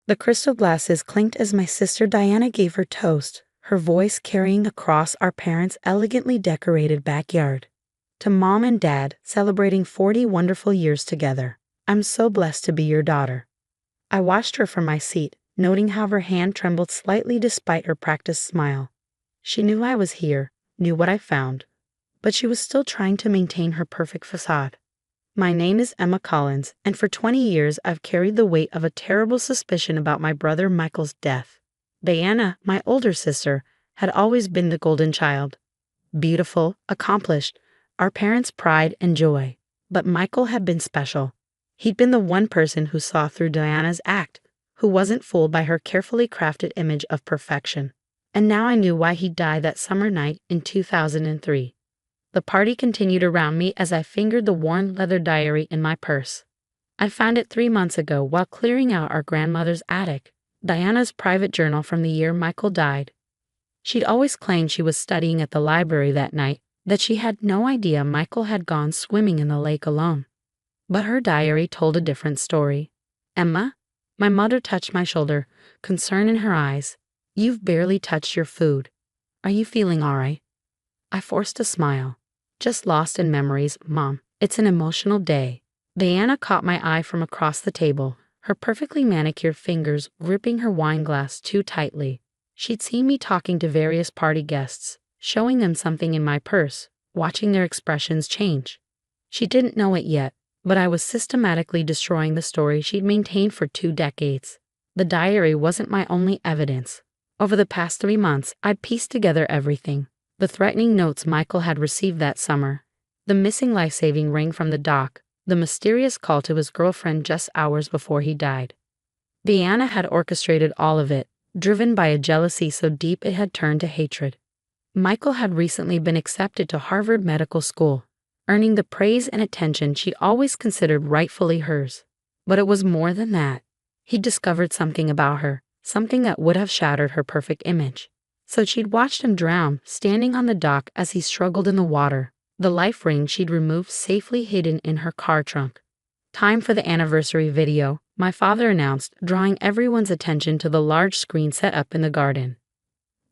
The crystal glasses clinked as my sister Diana gave her toast, her voice carrying across our parents' elegantly decorated backyard. To Mom and Dad, celebrating 40 wonderful years together. I'm so blessed to be your daughter. I watched her from my seat, noting how her hand trembled slightly despite her practiced smile. She knew I was here, knew what I found, but she was still trying to maintain her perfect facade. My name is Emma Collins, and for 20 years I've carried the weight of a terrible suspicion about my brother Michael's death. Diana, my older sister, had always been the golden child. Beautiful, accomplished, our parents' pride and joy. But Michael had been special. He'd been the one person who saw through Diana's act, who wasn't fooled by her carefully crafted image of perfection. And now I knew why he died that summer night in 2003. The party continued around me as I fingered the worn leather diary in my purse. I found it 3 months ago while clearing out our grandmother's attic, Diana's private journal from the year Michael died. She'd always claimed she was studying at the library that night, that she had no idea Michael had gone swimming in the lake alone. But her diary told a different story. Emma, my mother touched my shoulder, concern in her eyes. You've barely touched your food. Are you feeling all right? I forced a smile. Just lost in memories, Mom. It's an emotional day. Diana caught my eye from across the table, her perfectly manicured fingers gripping her wine glass too tightly. She'd seen me talking to various party guests, showing them something in my purse, watching their expressions change. She didn't know it yet, but I was systematically destroying the story she'd maintained for 2 decades. The diary wasn't my only evidence. Over the past 3 months, I'd pieced together everything. The threatening notes Michael had received that summer, the missing life-saving ring from the dock, the mysterious call to his girlfriend just hours before he died. Diana had orchestrated all of it, driven by a jealousy so deep it had turned to hatred. Michael had recently been accepted to Harvard Medical School, earning the praise and attention she'd always considered rightfully hers. But it was more than that. He'd discovered something about her, something that would have shattered her perfect image. So she'd watched him drown, standing on the dock as he struggled in the water, the life ring she'd removed safely hidden in her car trunk. Time for the anniversary video, my father announced, drawing everyone's attention to the large screen set up in the garden.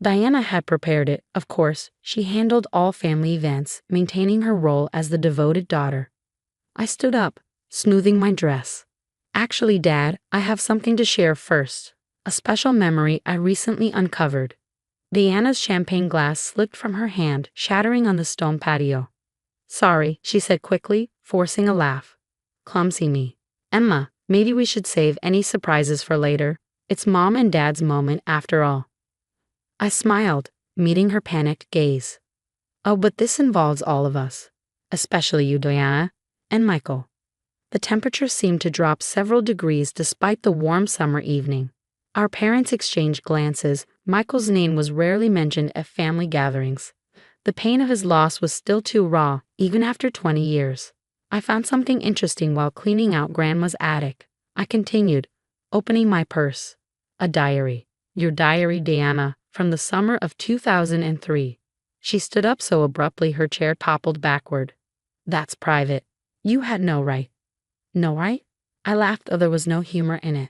Diana had prepared it, of course. She handled all family events, maintaining her role as the devoted daughter. I stood up, smoothing my dress. Actually, Dad, I have something to share first. A special memory I recently uncovered. Diana's champagne glass slipped from her hand, shattering on the stone patio. Sorry, she said quickly, forcing a laugh. Clumsy me. Emma, maybe we should save any surprises for later. It's Mom and Dad's moment after all. I smiled, meeting her panicked gaze. Oh, but this involves all of us. Especially you, Diana, and Michael. The temperature seemed to drop several degrees despite the warm summer evening. Our parents exchanged glances. Michael's name was rarely mentioned at family gatherings. The pain of his loss was still too raw, even after 20 years. I found something interesting while cleaning out Grandma's attic. I continued, opening my purse. A diary. Your diary, Diana, from the summer of 2003. She stood up so abruptly her chair toppled backward. That's private. You had no right. No right? I laughed, though there was no humor in it.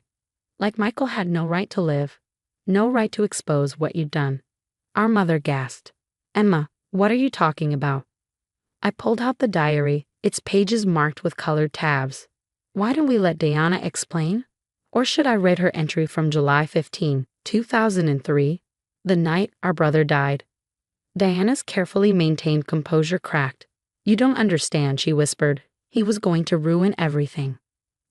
Like Michael had no right to live. No right to expose what you'd done. Our mother gasped. Emma, what are you talking about? I pulled out the diary, its pages marked with colored tabs. Why don't we let Diana explain? Or should I read her entry from July 15, 2003, the night our brother died? Diana's carefully maintained composure cracked. You don't understand, she whispered. He was going to ruin everything.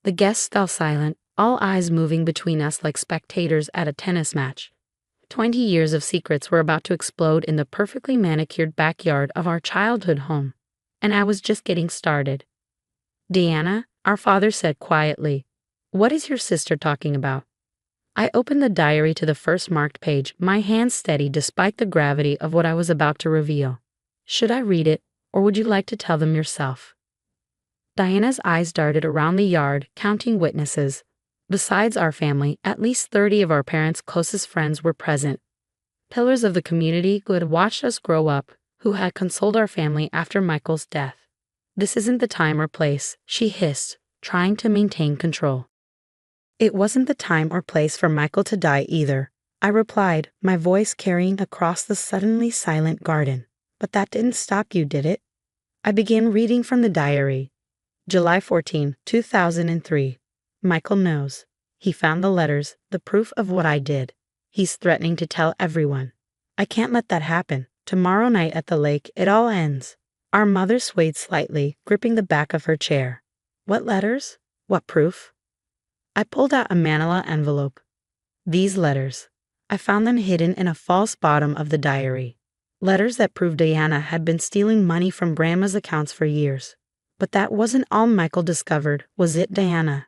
The guests fell silent, all eyes moving between us like spectators at a tennis match. 20 years of secrets were about to explode in the perfectly manicured backyard of our childhood home. And I was just getting started. Diana, our father said quietly, what is your sister talking about? I opened the diary to the first marked page, my hands steady despite the gravity of what I was about to reveal. Should I read it, or would you like to tell them yourself? Diana's eyes darted around the yard, counting witnesses. Besides our family, at least 30 of our parents' closest friends were present. Pillars of the community who had watched us grow up, who had consoled our family after Michael's death. This isn't the time or place, she hissed, trying to maintain control. It wasn't the time or place for Michael to die either, I replied, my voice carrying across the suddenly silent garden. But that didn't stop you, did it? I began reading from the diary. July 14, 2003. Michael knows. He found the letters, the proof of what I did. He's threatening to tell everyone. I can't let that happen. Tomorrow night at the lake, it all ends. Our mother swayed slightly, gripping the back of her chair. What letters? What proof? I pulled out a manila envelope. These letters. I found them hidden in a false bottom of the diary. Letters that proved Diana had been stealing money from Grandma's accounts for years. But that wasn't all Michael discovered, was it, Diana?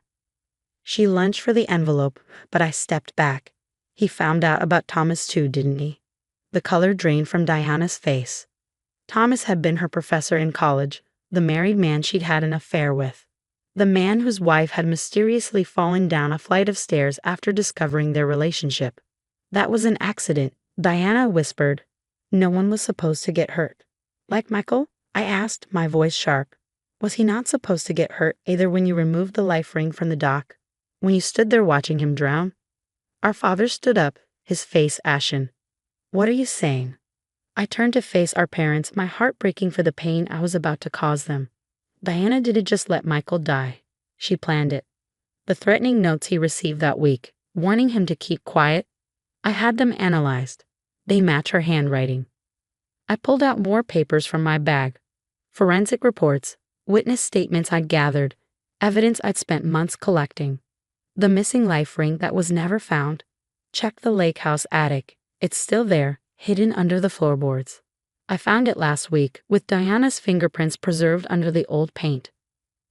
She lunged for the envelope, but I stepped back. He found out about Thomas too, didn't he? The color drained from Diana's face. Thomas had been her professor in college, the married man she'd had an affair with. The man whose wife had mysteriously fallen down a flight of stairs after discovering their relationship. That was an accident, Diana whispered. No one was supposed to get hurt. Like Michael? I asked, my voice sharp. Was he not supposed to get hurt either when you removed the life ring from the dock, when you stood there watching him drown? Our father stood up, his face ashen. What are you saying? I turned to face our parents, my heart breaking for the pain I was about to cause them. Diana didn't just let Michael die. She planned it. The threatening notes he received that week, warning him to keep quiet, I had them analyzed. They match her handwriting. I pulled out more papers from my bag. Forensic reports, witness statements I'd gathered, evidence I'd spent months collecting. The missing life ring that was never found. Check the lake house attic. It's still there, hidden under the floorboards. I found it last week, with Diana's fingerprints preserved under the old paint.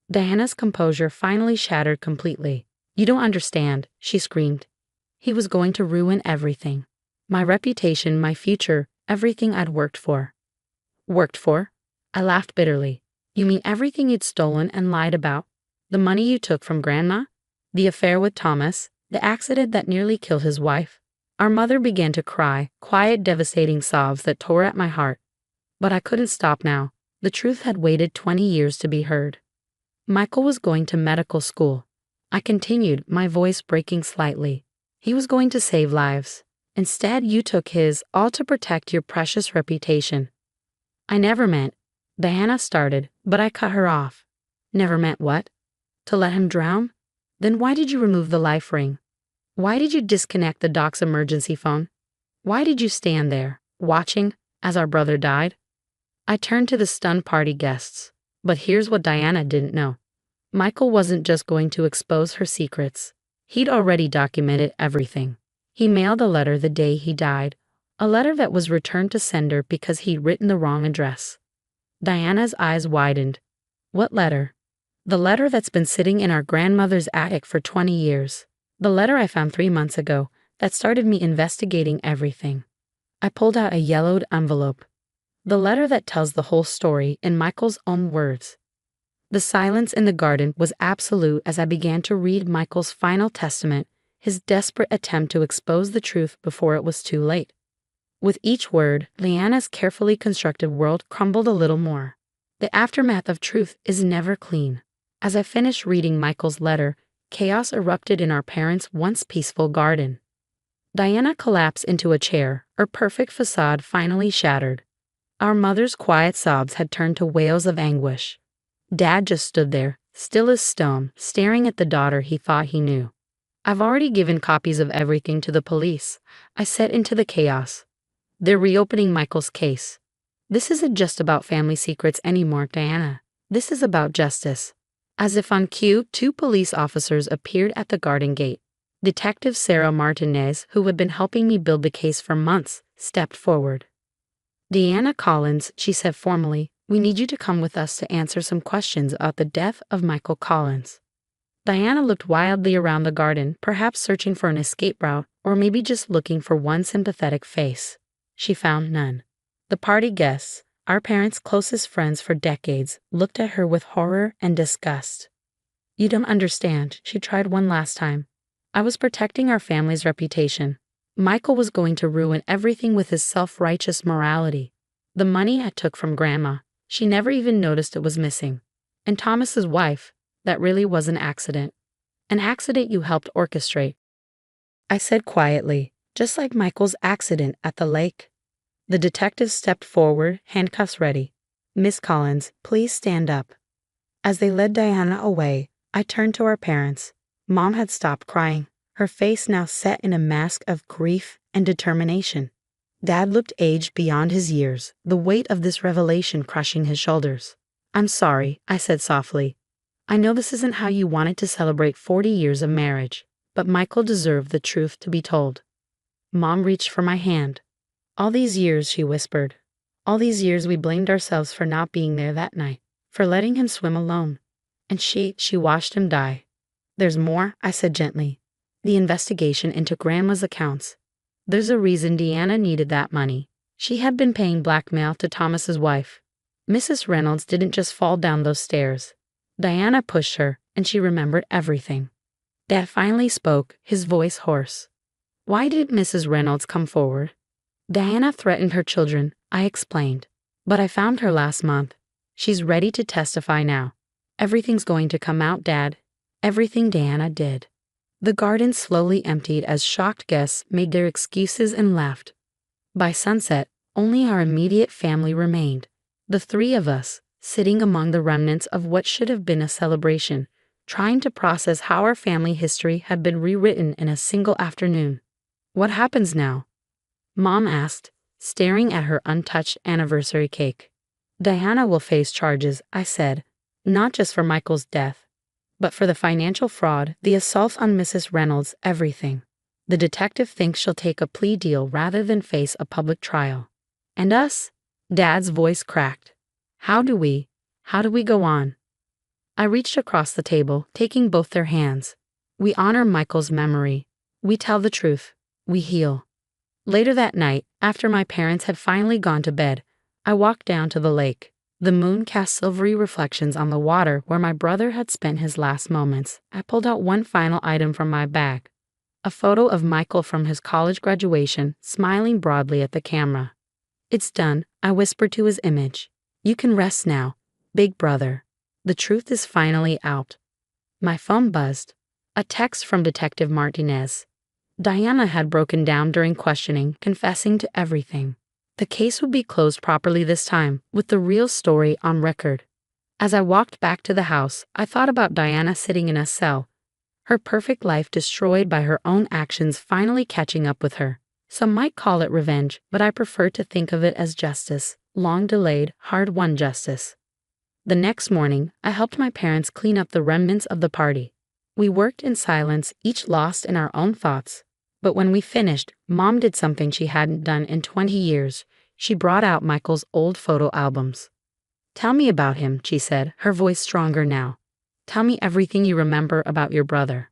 Diana's composure finally shattered completely. You don't understand, she screamed. He was going to ruin everything. My reputation, my future, everything I'd worked for. Worked for? I laughed bitterly. You mean everything you'd stolen and lied about? The money you took from Grandma? The affair with Thomas? The accident that nearly killed his wife? Our mother began to cry, quiet, devastating sobs that tore at my heart. But I couldn't stop now. The truth had waited 20 years to be heard. Michael was going to medical school. I continued, my voice breaking slightly. He was going to save lives. Instead, you took his, all to protect your precious reputation. I never meant, Diana started, but I cut her off. Never meant what? To let him drown? Then why did you remove the life ring? Why did you disconnect the dock's emergency phone? Why did you stand there, watching, as our brother died? I turned to the stunned party guests. But here's what Diana didn't know. Michael wasn't just going to expose her secrets. He'd already documented everything. He mailed a letter the day he died, a letter that was returned to sender because he'd written the wrong address. Diana's eyes widened. What letter? The letter that's been sitting in our grandmother's attic for 20 years. The letter I found 3 months ago that started me investigating everything. I pulled out a yellowed envelope. The letter that tells the whole story in Michael's own words. The silence in the garden was absolute as I began to read Michael's final testament, his desperate attempt to expose the truth before it was too late. With each word, Leanna's carefully constructed world crumbled a little more. The aftermath of truth is never clean. As I finished reading Michael's letter, chaos erupted in our parents' once peaceful garden. Diana collapsed into a chair, her perfect facade finally shattered. Our mother's quiet sobs had turned to wails of anguish. Dad just stood there, still as stone, staring at the daughter he thought he knew. I've already given copies of everything to the police, I said into the chaos. They're reopening Michael's case. This isn't just about family secrets anymore, Diana. This is about justice. As if on cue, 2 police officers appeared at the garden gate. Detective Sarah Martinez, who had been helping me build the case for months, stepped forward. Deanna Collins, she said formally, we need you to come with us to answer some questions about the death of Michael Collins. Diana looked wildly around the garden, perhaps searching for an escape route, or maybe just looking for one sympathetic face. She found none. The party guests, our parents' closest friends for decades, looked at her with horror and disgust. You don't understand, she tried one last time. I was protecting our family's reputation. Michael was going to ruin everything with his self-righteous morality. The money I took from Grandma, she never even noticed it was missing. And Thomas's wife, that really was an accident. An accident you helped orchestrate, I said quietly, just like Michael's accident at the lake. The detective stepped forward, handcuffs ready. Miss Collins, please stand up. As they led Diana away, I turned to our parents. Mom had stopped crying, her face now set in a mask of grief and determination. Dad looked aged beyond his years, the weight of this revelation crushing his shoulders. I'm sorry, I said softly. I know this isn't how you wanted to celebrate 40 years of marriage, but Michael deserved the truth to be told. Mom reached for my hand. All these years, she whispered. All these years we blamed ourselves for not being there that night, for letting him swim alone. And she watched him die. There's more, I said gently. The investigation into Grandma's accounts. There's a reason Deanna needed that money. She had been paying blackmail to Thomas's wife. Mrs. Reynolds didn't just fall down those stairs. Diana pushed her, and she remembered everything. Dad finally spoke, his voice hoarse. Why did Mrs. Reynolds come forward? Diana threatened her children, I explained. But I found her last month. She's ready to testify now. Everything's going to come out, Dad. Everything Diana did. The garden slowly emptied as shocked guests made their excuses and left. By sunset, only our immediate family remained. The three of us, sitting among the remnants of what should have been a celebration, trying to process how our family history had been rewritten in a single afternoon. What happens now? Mom asked, staring at her untouched anniversary cake. Diana will face charges, I said, not just for Michael's death, but for the financial fraud, the assault on Mrs. Reynolds, everything. The detective thinks she'll take a plea deal rather than face a public trial. And us? Dad's voice cracked. How do we go on? I reached across the table, taking both their hands. We honor Michael's memory. We tell the truth. We heal. Later that night, after my parents had finally gone to bed, I walked down to the lake. The moon cast silvery reflections on the water where my brother had spent his last moments. I pulled out one final item from my bag. A photo of Michael from his college graduation, smiling broadly at the camera. It's done, I whispered to his image. You can rest now, big brother. The truth is finally out. My phone buzzed. A text from Detective Martinez. Diana had broken down during questioning, confessing to everything. The case would be closed properly this time, with the real story on record. As I walked back to the house, I thought about Diana sitting in a cell, her perfect life destroyed by her own actions finally catching up with her. Some might call it revenge, but I prefer to think of it as justice, long-delayed, hard-won justice. The next morning, I helped my parents clean up the remnants of the party. We worked in silence, each lost in our own thoughts. But when we finished, Mom did something she hadn't done in 20 years. She brought out Michael's old photo albums. Tell me about him, she said, her voice stronger now. Tell me everything you remember about your brother.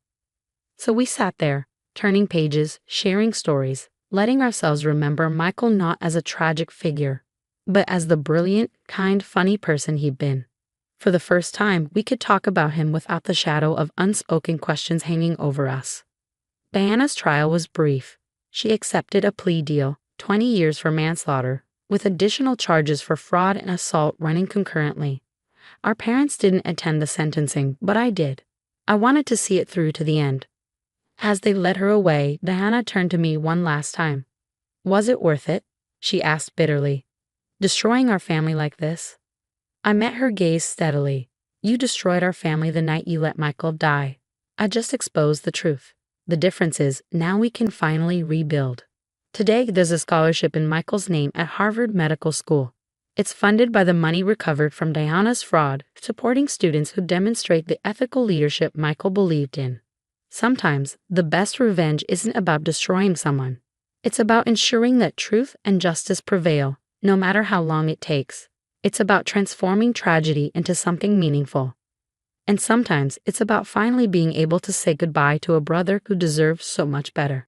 So we sat there, turning pages, sharing stories, letting ourselves remember Michael not as a tragic figure, but as the brilliant, kind, funny person he'd been. For the first time, we could talk about him without the shadow of unspoken questions hanging over us. Diana's trial was brief. She accepted a plea deal, 20 years for manslaughter, with additional charges for fraud and assault running concurrently. Our parents didn't attend the sentencing, but I did. I wanted to see it through to the end. As they led her away, Diana turned to me one last time. Was it worth it? She asked bitterly. Destroying our family like this? I met her gaze steadily. You destroyed our family the night you let Michael die. I just exposed the truth. The difference is, now we can finally rebuild. Today, there's a scholarship in Michael's name at Harvard Medical School. It's funded by the money recovered from Diana's fraud, supporting students who demonstrate the ethical leadership Michael believed in. Sometimes, the best revenge isn't about destroying someone. It's about ensuring that truth and justice prevail, no matter how long it takes. It's about transforming tragedy into something meaningful. And sometimes it's about finally being able to say goodbye to a brother who deserves so much better.